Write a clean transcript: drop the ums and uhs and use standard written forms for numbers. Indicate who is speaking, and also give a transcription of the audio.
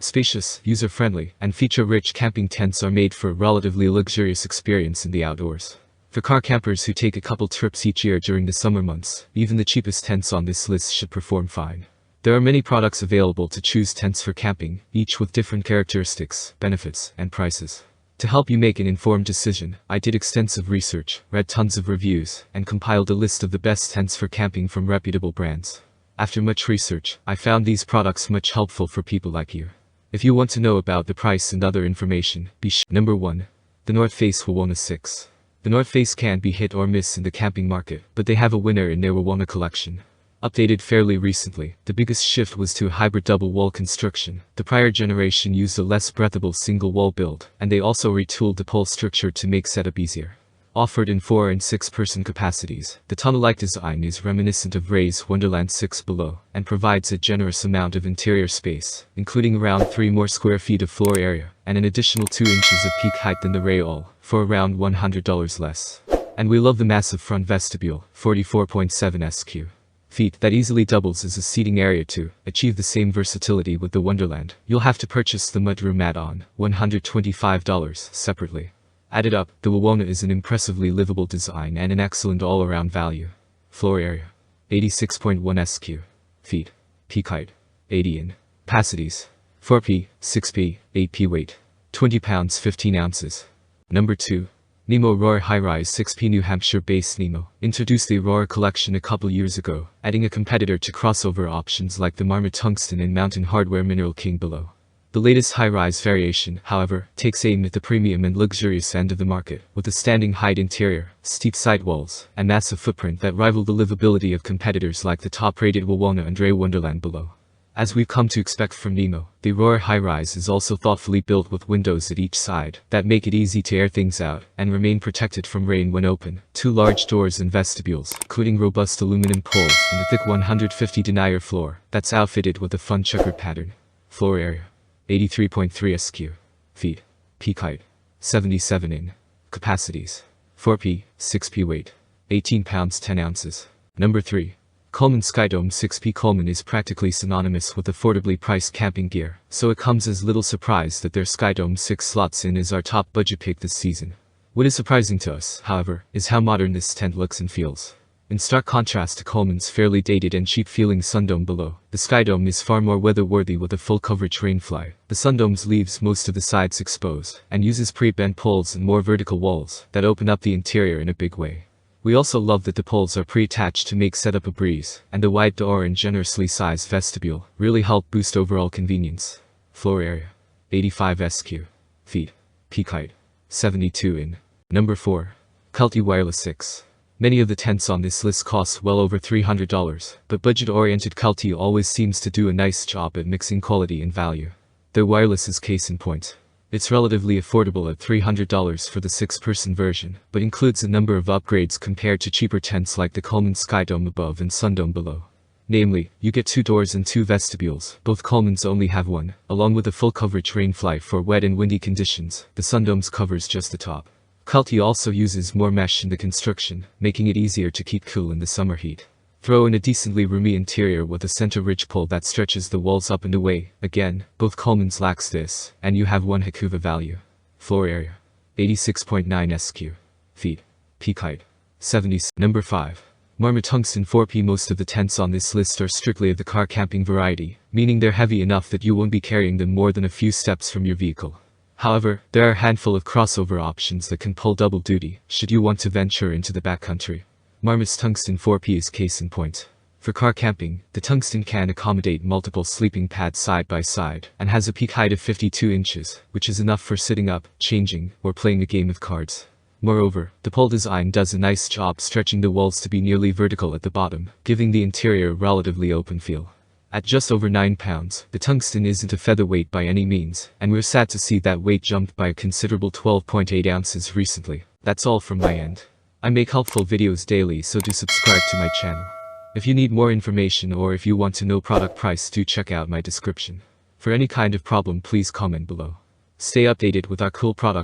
Speaker 1: Spacious, user-friendly, and feature-rich camping tents are made for a relatively luxurious experience in the outdoors. For car campers who take a couple trips each year during the summer months, even the cheapest tents on this list should perform fine. There are many products available to choose tents for camping, each with different characteristics, benefits, and prices. To help you make an informed decision, I did extensive research, read tons of reviews, and compiled a list of the best tents for camping from reputable brands. After much research, I found these products much helpful for people like you. If you want to know about the price and other information, Number 1. The North Face Wawona 6. The North Face can be hit or miss in the camping market, but they have a winner in their Wawona collection. Updated fairly recently, the biggest shift was to a hybrid double-wall construction. The prior generation used a less breathable single-wall build, and they also retooled the pole structure to make setup easier. Offered in 4 and 6 person capacities, the tunnel-like design is reminiscent of Ray's Wonderland 6 below, and provides a generous amount of interior space, including around 3 more square feet of floor area, and an additional 2 inches of peak height than the Ray All, for around $100 less. And we love the massive front vestibule, 44.7 sq feet, that easily doubles as a seating area. To achieve the same versatility with the Wonderland, you'll have to purchase the mudroom add-on, $125 separately. Added up, the Wawona is an impressively livable design and an excellent all-around value. Floor area, 86.1 sq feet. Peak height, 80 in. Capacities, 4p, 6p, 8p weight, 20 pounds 15 ounces. Number 2. Nemo Aurora High-Rise 6p. New Hampshire-based Nemo introduced the Aurora collection a couple years ago, adding a competitor to crossover options like the Marmot Tungsten and Mountain Hardwear Mineral King below. The latest high-rise variation, however, takes aim at the premium and luxurious end of the market, with a standing height interior, steep sidewalls, and massive footprint that rival the livability of competitors like the top-rated Wawona and Ray Wonderland below. As we've come to expect from Nemo, the Aurora High-Rise is also thoughtfully built with windows at each side that make it easy to air things out and remain protected from rain when open. 2 large doors and vestibules, including robust aluminum poles and a thick 150 denier floor that's outfitted with a fun checkered pattern. Floor area, 83.3 sq feet. Peak height, 77 in. Capacities, 4p, 6p weight, 18 pounds 10 ounces. Number 3. Coleman Skydome 6p. Coleman is practically synonymous with affordably priced camping gear, so it comes as little surprise that their Skydome 6 slots in as our top budget pick this season. What is surprising to us, however, is how modern this tent looks and feels. In stark contrast to Coleman's fairly dated and cheap-feeling Sundome below, the Skydome is far more weather-worthy with a full-coverage rainfly. The Sundome's leaves most of the sides exposed, and uses pre-bent poles and more vertical walls that open up the interior in a big way. We also love that the poles are pre-attached to make setup a breeze, and the wide door and generously sized vestibule really help boost overall convenience. Floor area, 85 sq feet. Peak height, 72 in. Number 4. Kelty Wireless 6. Many of the tents on this list cost well over $300, but budget-oriented Kelty always seems to do a nice job at mixing quality and value. Their wireless is case in point. It's relatively affordable at $300 for the 6-person version, but includes a number of upgrades compared to cheaper tents like the Coleman Skydome above and Sundome below. Namely, you get 2 doors and 2 vestibules. Both Colemans only have one, along with a full coverage rainfly for wet and windy conditions. The Sundome's covers just the top. Kelty also uses more mesh in the construction, making it easier to keep cool in the summer heat. Throw in a decently roomy interior with a center ridge pole that stretches the walls up and away. Again, both Colemans lacks this, and you have one heck of a value. Floor area, 86.9 sq feet. Peak height, 70. Number 5. Marmot Tungsten 4p. Most of the tents on this list are strictly of the car camping variety, meaning they're heavy enough that you won't be carrying them more than a few steps from your vehicle. However, there are a handful of crossover options that can pull double duty, should you want to venture into the backcountry. Marmot's Tungsten 4p is case in point. For car camping, the Tungsten can accommodate multiple sleeping pads side by side, and has a peak height of 52 inches, which is enough for sitting up, changing, or playing a game of cards. Moreover, the pole design does a nice job stretching the walls to be nearly vertical at the bottom, giving the interior a relatively open feel. At just over 9 pounds, the Tungsten isn't a featherweight by any means, and we're sad to see that weight jumped by a considerable 12.8 ounces recently. That's all from my end. I make helpful videos daily, so do subscribe to my channel. If you need more information or if you want to know product price, do check out my description. For any kind of problem, please comment below. Stay updated with our cool product.